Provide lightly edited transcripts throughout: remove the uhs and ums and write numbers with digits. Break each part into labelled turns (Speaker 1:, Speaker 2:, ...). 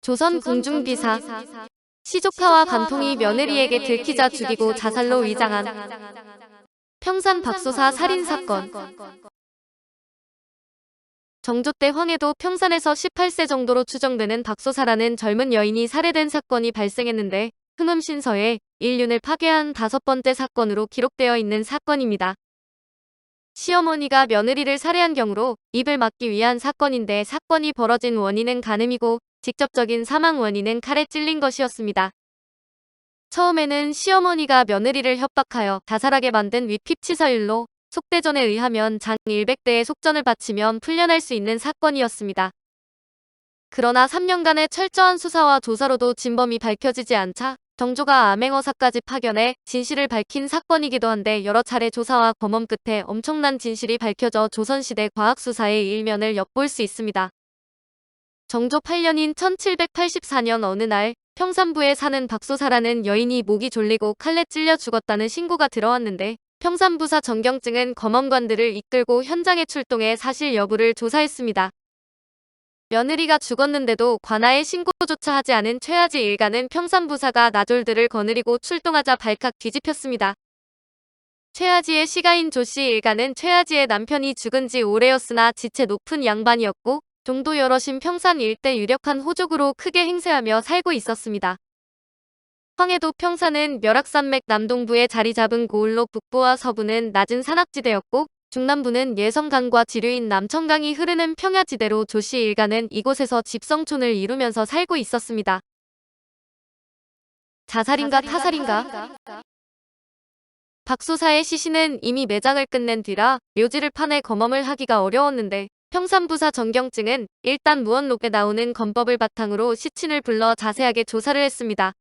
Speaker 1: 조선 궁중비사 시조카와 간통이 며느리에게 들키자 죽이고 자살로 위장한 평산 박소사 살인사건. 정조 때 황해도 평산에서 18세 정도로 추정되는 박소사라는 젊은 여인이 살해된 사건이 발생했는데 흥음신서에 인륜을 파괴한 5번째 사건으로 기록되어 있는 사건입니다. 시어머니가 며느리를 살해한 경우로 입을 막기 위한 사건인데 사건이 벌어진 원인은 간음이고 직접적인 사망 원인은 칼에 찔린 것이었습니다. 처음에는 시어머니가 며느리를 협박하여 자살하게 만든 위핍치사율로 속대전에 의하면 장 100대의 속전을 바치면 풀려날 수 있는 사건이었습니다. 그러나 3년간의 철저한 수사와 조사로도 진범이 밝혀지지 않자 정조가 암행어사까지 파견해 진실을 밝힌 사건이기도 한데 여러 차례 조사와 검언 끝에 엄청난 진실이 밝혀져 조선시대 과학수사의 일면을 엿볼 수 있습니다. 정조 8년인 1784년 어느 날 평산부에 사는 박소사라는 여인이 목이 졸리고 칼에 찔려 죽었다는 신고가 들어왔는데 평산부사 정경증은 검언관들을 이끌고 현장에 출동해 사실 여부를 조사했습니다. 며느리가 죽었는데도 관아에 신고조차 하지 않은 최아지 일가는 평산부사가 나졸들을 거느리고 출동하자 발칵 뒤집혔습니다. 최아지의 시가인 조씨 일가는 최아지의 남편이 죽은 지 오래였으나 지체 높은 양반이었고 종도 여럿인 평산 일대 유력한 호족으로 크게 행세하며 살고 있었습니다. 황해도 평산은 멸악산맥 남동부에 자리 잡은 고을로 북부와 서부는 낮은 산악지대였고 중남부는 예성강과 지류인 남천강이 흐르는 평야지대로 조씨 일가는 이곳에서 집성촌을 이루면서 살고 있었습니다. 자살인가 타살인가? 박소사의 시신은 이미 매장을 끝낸 뒤라 묘지를 파내 검언을 하기가 어려웠는데 평산부사 정경증은 일단 무언록에 나오는 검법을 바탕으로 시친을 불러 자세하게 조사를 했습니다.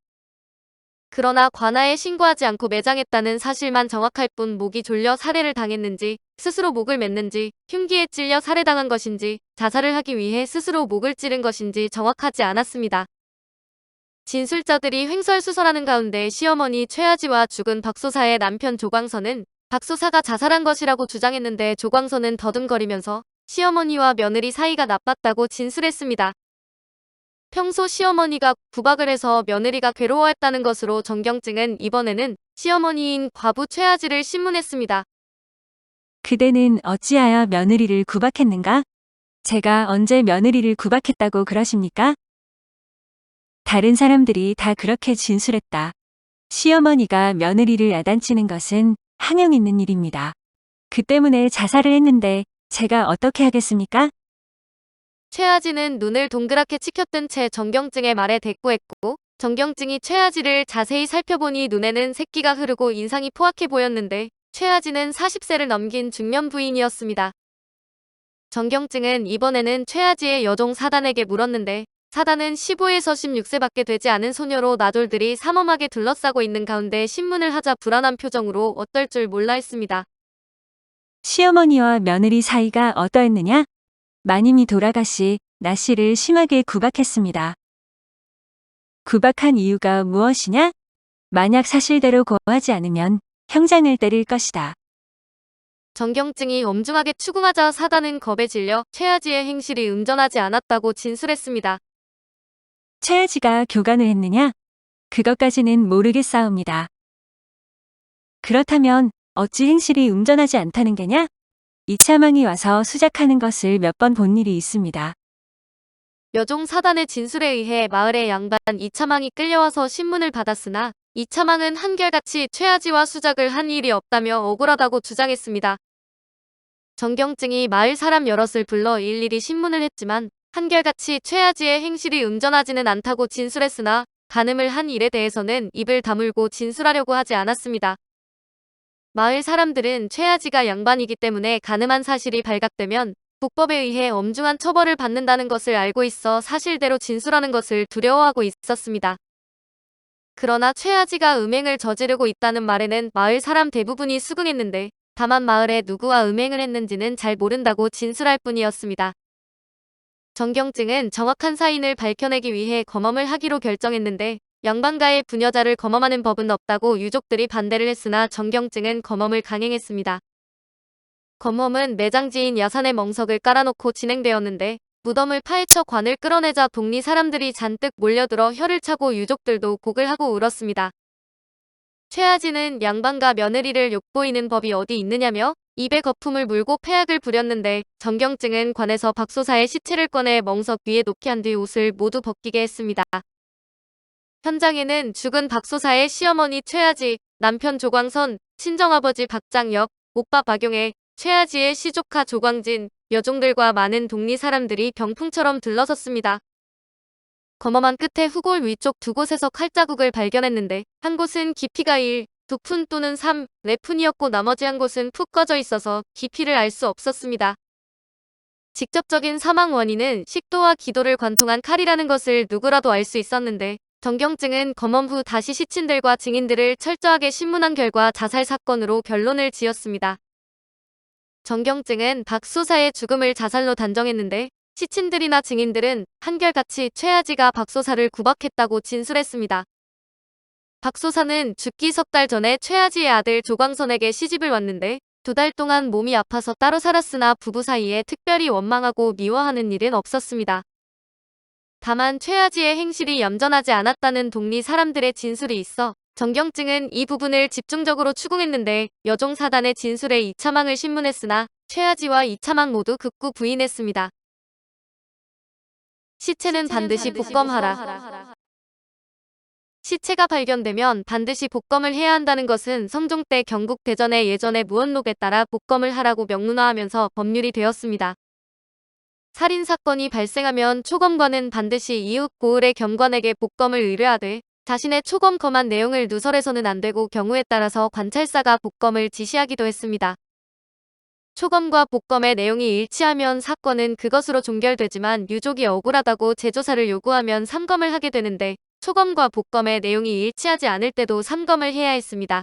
Speaker 1: 그러나 관아에 신고하지 않고 매장했다는 사실만 정확할 뿐 목이 졸려 살해를 당했는지 스스로 목을 맸는지 흉기에 찔려 살해당한 것인지 자살을 하기 위해 스스로 목을 찌른 것인지 정확하지 않았습니다. 진술자들이 횡설수설하는 가운데 시어머니 최아지와 죽은 박소사의 남편 조광선은 박소사가 자살한 것이라고 주장했는데 조광선은 더듬거리면서 시어머니와 며느리 사이가 나빴다고 진술했습니다. 평소 시어머니가 구박을 해서 며느리가 괴로워했다는 것으로 정경증은 이번에는 시어머니인 과부 최아지를 신문했습니다.
Speaker 2: 그대는 어찌하여 며느리를 구박했는가? 제가 언제 며느리를 구박했다고 그러십니까? 다른 사람들이 다 그렇게 진술했다. 시어머니가 며느리를 야단치는 것은 항용 있는 일입니다. 그 때문에 자살을 했는데 제가 어떻게 하겠습니까?
Speaker 1: 최아지는 눈을 동그랗게 치켜뜬 채 정경증의 말에 대꾸했고 정경증이 최아지를 자세히 살펴보니 눈에는 새끼가 흐르고 인상이 포악해 보였는데 최아지는 40세를 넘긴 중년 부인이었습니다. 정경증은 이번에는 최아지의 여종 사단에게 물었는데 사단은 15에서 16세밖에 되지 않은 소녀로 나졸들이 삼엄하게 둘러싸고 있는 가운데 신문을 하자 불안한 표정으로 어떨 줄 몰라 했습니다.
Speaker 2: 시어머니와 며느리 사이가 어떠했느냐? 마님이 돌아가시 나씨를 심하게 구박했습니다. 구박한 이유가 무엇이냐? 만약 사실대로 고하지 않으면 형장을 때릴 것이다.
Speaker 1: 정경증이 엄중하게 추궁하자 사단은 겁에 질려 최아지의 행실이 음전하지 않았다고 진술했습니다.
Speaker 2: 최아지가 교간을 했느냐? 그것까지는 모르겠사옵니다. 그렇다면 어찌 행실이 음전하지 않다는 게냐? 이차망이 와서 수작하는 것을 몇 번 본 일이 있습니다.
Speaker 1: 여종 사단의 진술에 의해 마을의 양반 이차망이 끌려와서 신문을 받았으나 이차망은 한결같이 최아지와 수작을 한 일이 없다며 억울하다고 주장했습니다. 정경증이 마을 사람 여럿을 불러 일일이 신문을 했지만 한결같이 최아지의 행실이 음전하지는 않다고 진술했으나 간음을 한 일에 대해서는 입을 다물고 진술하려고 하지 않았습니다. 마을 사람들은 최아지가 양반이기 때문에 간음한 사실이 발각되면 국법에 의해 엄중한 처벌을 받는다는 것을 알고 있어 사실대로 진술하는 것을 두려워하고 있었습니다. 그러나 최아지가 음행을 저지르고 있다는 말에는 마을 사람 대부분이 수긍했는데 다만 마을에 누구와 음행을 했는지는 잘 모른다고 진술할 뿐이었습니다. 정경증은 정확한 사인을 밝혀내기 위해 검언을 하기로 결정했는데 양반가의 부녀자를 검언하는 법은 없다고 유족들이 반대를 했으나 정경증은 검언을 강행했습니다. 검언은 매장지인 야산에 멍석을 깔아놓고 진행되었는데 무덤을 파헤쳐 관을 끌어내자 동리 사람들이 잔뜩 몰려들어 혀를 차고 유족들도 곡을 하고 울었습니다. 최아지는 양반과 며느리를 욕보이는 법이 어디 있느냐며 입에 거품을 물고 패악을 부렸는데 정경증은 관에서 박소사의 시체를 꺼내 멍석 위에 놓게 한 뒤 옷을 모두 벗기게 했습니다. 현장에는 죽은 박소사의 시어머니 최아지, 남편 조광선, 친정아버지 박장혁, 오빠 박용애, 최아지의 시조카 조광진, 여종들과 많은 동리 사람들이 병풍처럼 들러섰습니다. 검험한 끝에 후골 위쪽 두 곳에서 칼자국을 발견했는데 한 곳은 깊이가 1, 2푼 또는 3, 4푼이었고 나머지 한 곳은 푹 꺼져 있어서 깊이를 알 수 없었습니다. 직접적인 사망 원인은 식도와 기도를 관통한 칼이라는 것을 누구라도 알 수 있었는데 정경증은 검언 후 다시 시친들과 증인들을 철저하게 신문한 결과 자살 사건으로 결론을 지었습니다. 정경증은 박소사의 죽음을 자살로 단정했는데 시친들이나 증인들은 한결같이 최아지가 박소사를 구박했다고 진술했습니다. 박소사는 죽기 석 달 전에 최아지의 아들 조광선에게 시집을 왔는데 2달 동안 몸이 아파서 따로 살았으나 부부 사이에 특별히 원망하고 미워하는 일은 없었습니다. 다만 최아지의 행실이 얌전하지 않았다는 동리 사람들의 진술이 있어 정경증은 이 부분을 집중적으로 추궁했는데 여종사단의 진술에 이차망을 신문했으나 최아지와 이차망 모두 극구 부인했습니다. 시체는 반드시 복검하라. 시체가 발견되면 반드시 복검을 해야 한다는 것은 성종 때 경국 대전의 예전의 무언록에 따라 복검을 하라고 명문화하면서 법률이 되었습니다. 살인사건이 발생하면 초검관은 반드시 이웃 고을의 경관에게 복검을 의뢰하되 자신의 초검 검한 내용을 누설해서는 안 되고 경우에 따라서 관찰사가 복검을 지시하기도 했습니다. 초검과 복검의 내용이 일치하면 사건은 그것으로 종결되지만 유족이 억울하다고 재조사를 요구하면 삼검을 하게 되는데 초검과 복검의 내용이 일치하지 않을 때도 삼검을 해야 했습니다.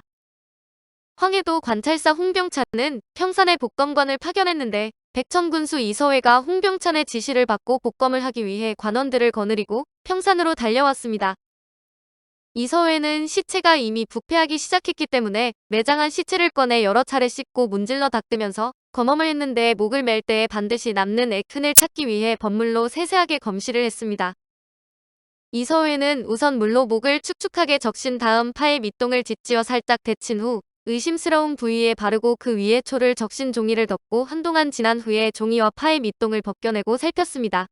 Speaker 1: 황해도 관찰사 홍병찬은 평산의 복검관을 파견했는데 백천군수 이서회가 홍병찬의 지시를 받고 복검을 하기 위해 관원들을 거느리고 평산으로 달려왔습니다. 이서회는 시체가 이미 부패하기 시작했기 때문에 매장한 시체를 꺼내 여러 차례 씻고 문질러 닦으면서 검험을 했는데 목을 맬 때에 반드시 남는 애큰을 찾기 위해 법물로 세세하게 검시를 했습니다. 이서회는 우선 물로 목을 축축하게 적신 다음 파에 밑동을 짓지어 살짝 데친 후 의심스러운 부위에 바르고 그 위에 초를 적신 종이를 덮고 한동안 지난 후에 종이와 파의 밑동을 벗겨내고 살폈습니다.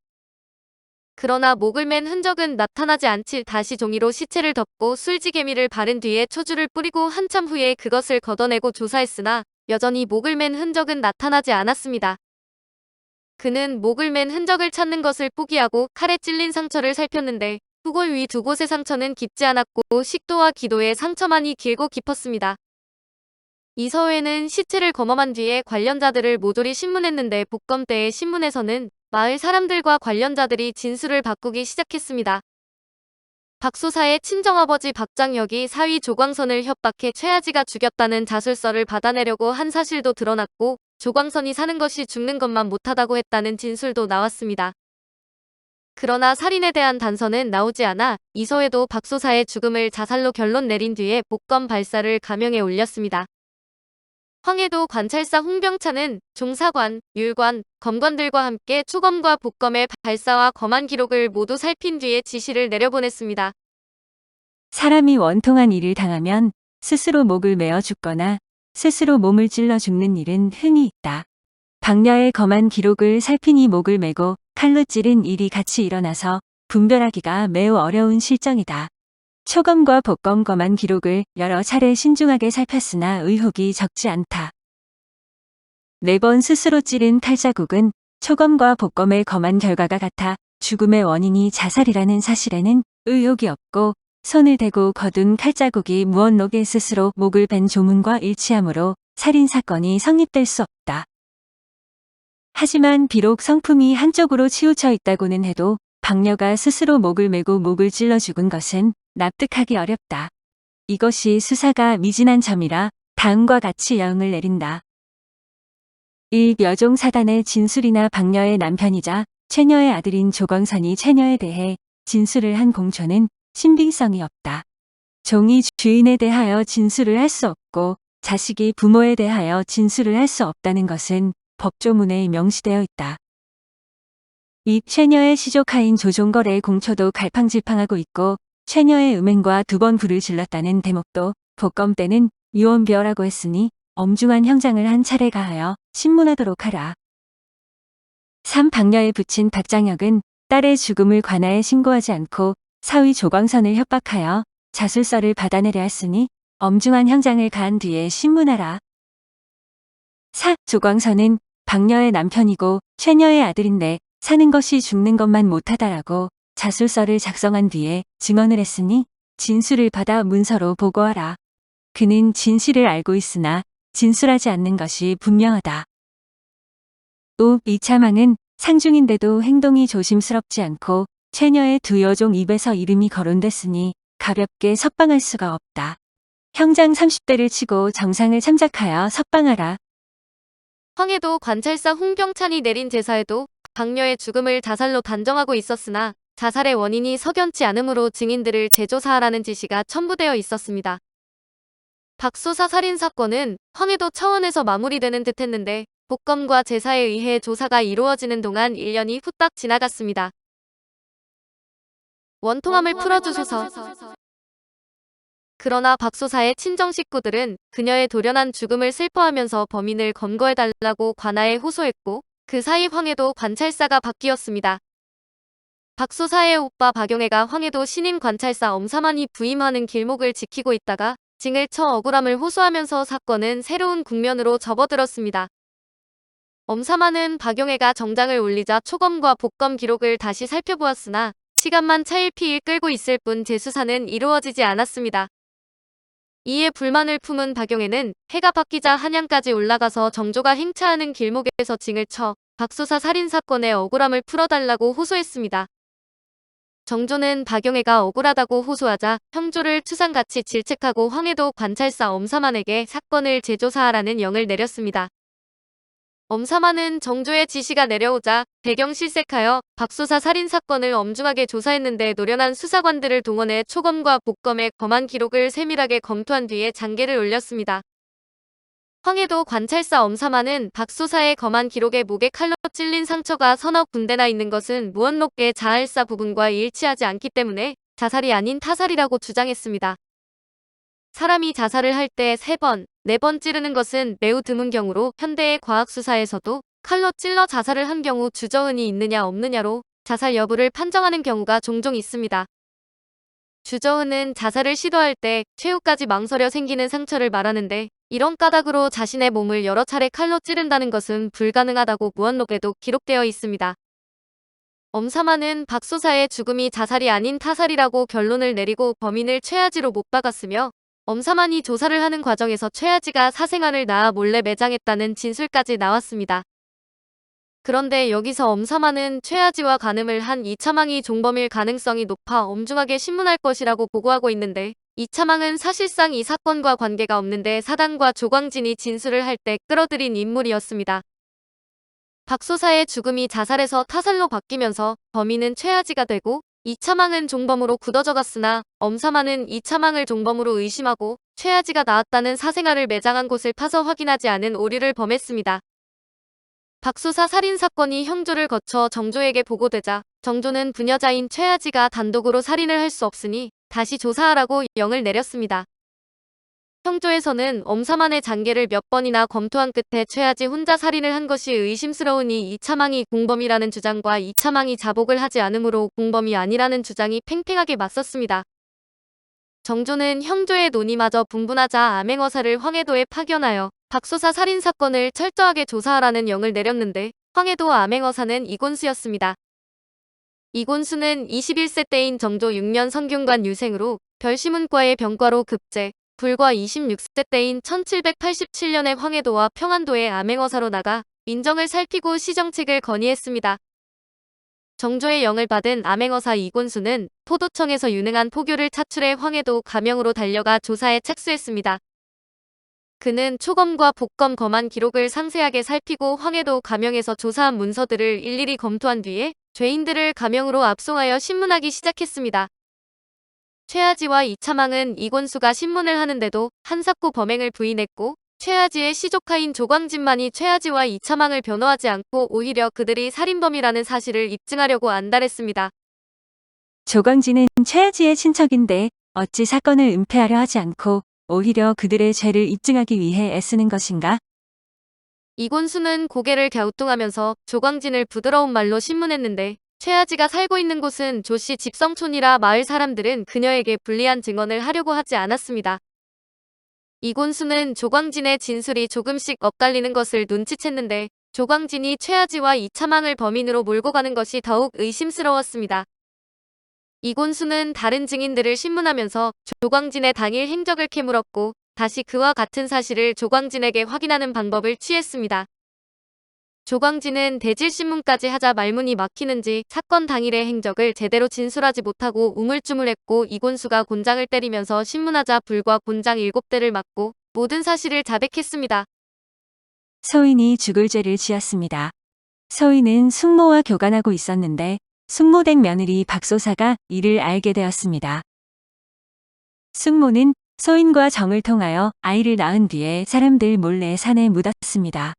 Speaker 1: 그러나 목을 맨 흔적은 나타나지 않지 다시 종이로 시체를 덮고 술지개미를 바른 뒤에 초주를 뿌리고 한참 후에 그것을 걷어내고 조사했으나 여전히 목을 맨 흔적은 나타나지 않았습니다. 그는 목을 맨 흔적을 찾는 것을 포기하고 칼에 찔린 상처를 살폈는데 후골 위 두 곳의 상처는 깊지 않았고 식도와 기도의 상처만이 길고 깊었습니다. 이서회는 시체를 검험한 뒤에 관련자들을 모조리 신문했는데 복검 때의 신문에서는 마을 사람들과 관련자들이 진술을 바꾸기 시작했습니다. 박소사의 친정아버지 박장혁이 사위 조광선을 협박해 최아지가 죽였다는 자술서를 받아내려고 한 사실도 드러났고 조광선이 사는 것이 죽는 것만 못하다고 했다는 진술도 나왔습니다. 그러나 살인에 대한 단서는 나오지 않아 이서회도 박소사의 죽음을 자살로 결론 내린 뒤에 복검 발사를 가명에 올렸습니다. 황해도 관찰사 홍병찬은 종사관, 율관, 검관들과 함께 초검과 복검의 발사와 검안 기록을 모두 살핀 뒤에 지시를 내려보냈습니다.
Speaker 2: 사람이 원통한 일을 당하면 스스로 목을 메어 죽거나 스스로 몸을 찔러 죽는 일은 흔히 있다. 박녀의 검안 기록을 살피니 목을 메고 칼로 찌른 일이 같이 일어나서 분별하기가 매우 어려운 실정이다. 초검과 복검 검안 기록을 여러 차례 신중하게 살폈으나 의혹이 적지 않다. 4번 스스로 찌른 칼자국은 초검과 복검의 검안 결과가 같아 죽음의 원인이 자살이라는 사실에는 의혹이 없고 손을 대고 거둔 칼자국이 무언록에 스스로 목을 벤 조문과 일치하므로 살인사건이 성립될 수 없다. 하지만 비록 성품이 한쪽으로 치우쳐 있다고는 해도 박녀가 스스로 목을 메고 목을 찔러 죽은 것은 납득하기 어렵다. 이것이 수사가 미진한 점이라 다음과 같이 여응을 내린다. 1. 여종사단의 진술이나 박녀의 남편이자 최녀의 아들인 조광선이 최녀에 대해 진술을 한 공초는 신빙성이 없다. 종이 주인에 대하여 진술을 할 수 없고 자식이 부모에 대하여 진술을 할 수 없다는 것은 법조문에 명시되어 있다. 이 최녀의 시조카인 조종걸의 공초도 갈팡질팡하고 있고 최녀의 음행과 2번 불을 질렀다는 대목도 복검 때는 유언비어라고 했으니 엄중한 형장을 한 차례 가하여 신문하도록 하라. 3. 박녀에 붙인 박장혁은 딸의 죽음을 관아에 신고하지 않고 사위 조광선을 협박하여 자술서를 받아내려 했으니 엄중한 형장을 가한 뒤에 신문하라. 4. 조광선은 박녀의 남편이고 최녀의 아들인데 사는 것이 죽는 것만 못하다라고 자술서를 작성한 뒤에 증언을 했으니 진술을 받아 문서로 보고하라. 그는 진실을 알고 있으나 진술하지 않는 것이 분명하다. 5. 이차망은 상중인데도 행동이 조심스럽지 않고 최녀의 2 여종 입에서 이름이 거론됐으니 가볍게 석방할 수가 없다. 형장 30대를 치고 정상을 참작하여 석방하라.
Speaker 1: 황해도 관찰사 홍병찬이 내린 제사에도 박녀의 죽음을 자살로 단정하고 있었으나 자살의 원인이 석연치 않으므로 증인들을 재조사하라는 지시가 첨부되어 있었습니다. 박소사 살인 사건은 황해도 차원에서 마무리되는 듯했는데 복검과 제사에 의해 조사가 이루어지는 동안 1년이 후딱 지나갔습니다. 원통함을 풀어주소서. 그러나 박소사의 친정 식구들은 그녀의 돌연한 죽음을 슬퍼하면서 범인을 검거해달라고 관아에 호소했고 그 사이 황해도 관찰사가 바뀌었습니다. 박소사의 오빠 박용해가 황해도 신임 관찰사 엄사만이 부임하는 길목을 지키고 있다가 징을 쳐 억울함을 호소하면서 사건은 새로운 국면으로 접어들었습니다. 엄사만은 박용해가 정장을 올리자 초검과 복검 기록을 다시 살펴보았으나 시간만 차일피일 끌고 있을 뿐 재수사는 이루어지지 않았습니다. 이에 불만을 품은 박용해는 해가 바뀌자 한양까지 올라가서 정조가 행차하는 길목에서 징을 쳐 박소사 살인사건의 억울함을 풀어달라고 호소했습니다. 정조는 박용해가 억울하다고 호소하자 형조를 추상같이 질책하고 황해도 관찰사 엄사만에게 사건을 재조사하라는 영을 내렸습니다. 엄사만은 정조의 지시가 내려오자 대경실색하여 박소사 살인사건을 엄중하게 조사했는데 노련한 수사관들을 동원해 초검과 복검의 검안 기록을 세밀하게 검토한 뒤에 장계를 올렸습니다. 황해도 관찰사 엄사만은 박소사의 검안 기록에 목에 칼로 찔린 상처가 서너 군데나 있는 것은 무언록의 자활사 부분과 일치하지 않기 때문에 자살이 아닌 타살이라고 주장했습니다. 사람이 자살을 할 때 3번, 4번 찌르는 것은 매우 드문 경우로 현대의 과학수사에서도 칼로 찔러 자살을 한 경우 주저흔이 있느냐 없느냐로 자살 여부를 판정하는 경우가 종종 있습니다. 주저흔은 자살을 시도할 때 최후까지 망설여 생기는 상처를 말하는데 이런 까닭으로 자신의 몸을 여러 차례 칼로 찌른다는 것은 불가능하다고 무언록에도 기록되어 있습니다. 엄사만은 박소사의 죽음이 자살이 아닌 타살이라고 결론을 내리고 범인을 최하지로 못 박았으며 엄사만이 조사를 하는 과정에서 최하지가 사생활을 낳아 몰래 매장했다는 진술까지 나왔습니다. 그런데 여기서 엄사만은 최하지와 간음을 한 이차망이 종범일 가능성이 높아 엄중하게 신문할 것이라고 보고하고 있는데 이차망은 사실상 이 사건과 관계가 없는데 사당과 조광진이 진술을 할 때 끌어들인 인물이었습니다. 박소사의 죽음이 자살에서 타살로 바뀌면서 범인은 최하지가 되고 이차망은 종범으로 굳어져 갔으나 엄사만은 이차망을 종범으로 의심하고 최하지가 나왔다는 사생활을 매장한 곳을 파서 확인하지 않은 오류를 범했습니다. 박소사 살인사건이 형조를 거쳐 정조에게 보고되자 정조는 부녀자인 최하지가 단독으로 살인을 할 수 없으니 다시 조사하라고 영을 내렸습니다. 형조에서는 엄사만의 장계를 몇 번이나 검토한 끝에 최하지 혼자 살인을 한 것이 의심스러우니 이차망이 공범이라는 주장과 이차망이 자복을 하지 않으므로 공범이 아니라는 주장이 팽팽하게 맞섰습니다. 정조는 형조의 논의마저 분분하자 암행어사를 황해도에 파견하여 박소사 살인사건을 철저하게 조사하라는 영을 내렸는데 황해도 암행어사는 이곤수였습니다. 이곤수는 21세 때인 정조 6년 성균관 유생으로 별시문과의 병과로 급제, 불과 26세 때인 1787년에 황해도와 평안도의 암행어사로 나가 민정을 살피고 시정책을 건의했습니다. 정조의 영을 받은 암행어사 이곤수는 포도청에서 유능한 포교를 차출해 황해도 가명으로 달려가 조사에 착수했습니다. 그는 초검과 복검 검안 기록을 상세하게 살피고 황해도 가명에서 조사한 문서들을 일일이 검토한 뒤에 죄인들을 가명으로 압송하여 신문하기 시작했습니다. 최하지와 이차망은 이곤수가 신문을 하는데도 한사코 범행을 부인했고 최아지의 시조카인 조광진만이 최아지와 이차망을 변호하지 않고 오히려 그들이 살인범이라는 사실을 입증하려고 안달했습니다.
Speaker 2: 조광진은 최아지의 친척인데 어찌 사건을 은폐하려 하지 않고 오히려 그들의 죄를 입증하기 위해 애쓰는 것인가?
Speaker 1: 이곤수는 고개를 갸우뚱하면서 조광진을 부드러운 말로 신문했는데 최아지가 살고 있는 곳은 조씨 집성촌이라 마을 사람들은 그녀에게 불리한 증언을 하려고 하지 않았습니다. 이곤수는 조광진의 진술이 조금씩 엇갈리는 것을 눈치챘는데 조광진이 최아지와 이차망을 범인으로 몰고 가는 것이 더욱 의심스러웠습니다. 이곤수는 다른 증인들을 신문하면서 조광진의 당일 행적을 캐물었고 다시 그와 같은 사실을 조광진에게 확인하는 방법을 취했습니다. 조광진은 대질신문까지 하자 말문이 막히는지 사건 당일의 행적을 제대로 진술하지 못하고 우물쭈물했고 이곤수가 곤장을 때리면서 신문하자 불과 곤장 7대를 맞고 모든 사실을 자백했습니다.
Speaker 2: 서인이 죽을 죄를 지었습니다. 서인은 숙모와 교간하고 있었는데 숙모댁 며느리 박소사가 이를 알게 되었습니다. 숙모는 서인과 정을 통하여 아이를 낳은 뒤에 사람들 몰래 산에 묻었습니다.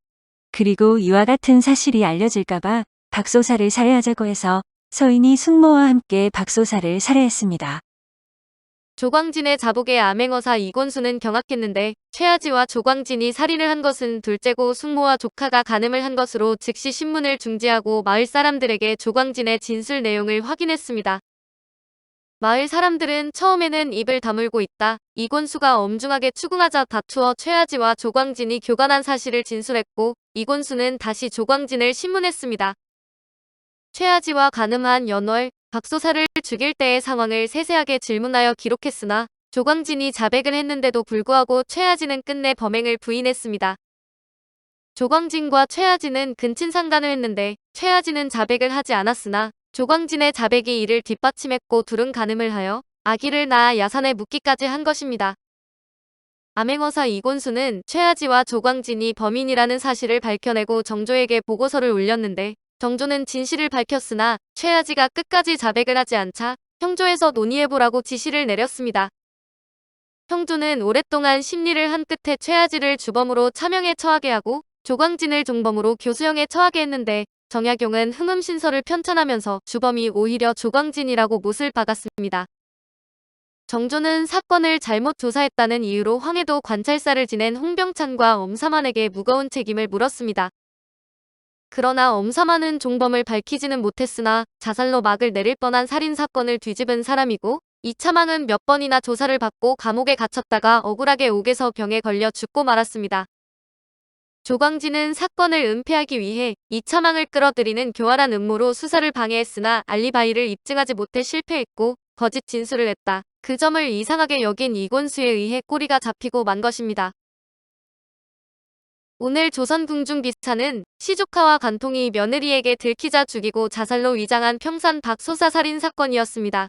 Speaker 2: 그리고 이와 같은 사실이 알려질까봐 박소사를 살해하자고 해서 서인이 숙모와 함께 박소사를 살해했습니다.
Speaker 1: 조광진의 자복에 암행어사 이곤수는 경악했는데 최아지와 조광진이 살인을 한 것은 둘째고 숙모와 조카가 간음을 한 것으로 즉시 신문을 중지하고 마을 사람들에게 조광진의 진술 내용을 확인했습니다. 마을 사람들은 처음에는 입을 다물고 있다. 이곤수가 엄중하게 추궁하자 다투어 최아지와 조광진이 교간한 사실을 진술했고 이곤수는 다시 조광진을 신문했습니다. 최아지와 간음한 연월, 박소사를 죽일 때의 상황을 세세하게 질문하여 기록했으나 조광진이 자백을 했는데도 불구하고 최아지는 끝내 범행을 부인했습니다. 조광진과 최아지는 근친상간을 했는데 최아지는 자백을 하지 않았으나 조광진의 자백이 이를 뒷받침했고 둘은 간음을 하여 아기를 낳아 야산에 묻기까지 한 것입니다. 암행어사 이곤수는 최아지와 조광진이 범인이라는 사실을 밝혀내고 정조에게 보고서를 올렸는데 정조는 진실을 밝혔으나 최아지가 끝까지 자백을 하지 않자 형조에서 논의해보라고 지시를 내렸습니다. 형조는 오랫동안 심리를 한 끝에 최아지를 주범으로 차명에 처하게 하고 조광진을 종범으로 교수형에 처하게 했는데 정약용은 흥음신서를 편찬하면서 주범이 오히려 조광진이라고 못을 박았습니다. 정조는 사건을 잘못 조사했다는 이유로 황해도 관찰사를 지낸 홍병찬과 엄사만에게 무거운 책임을 물었습니다. 그러나 엄사만은 종범을 밝히지는 못했으나 자살로 막을 내릴 뻔한 살인사건을 뒤집은 사람이고 이차망은 몇 번이나 조사를 받고 감옥에 갇혔다가 억울하게 옥에서 병에 걸려 죽고 말았습니다. 조광진은 사건을 은폐하기 위해 이차망을 끌어들이는 교활한 음모로 수사를 방해했으나 알리바이를 입증하지 못해 실패했고 거짓 진술을 했다. 그 점을 이상하게 여긴 이곤수에 의해 꼬리가 잡히고 만 것입니다. 오늘 조선궁중비사는 시조카와 간통이 며느리에게 들키자 죽이고 자살로 위장한 평산 박소사 살인 사건이었습니다.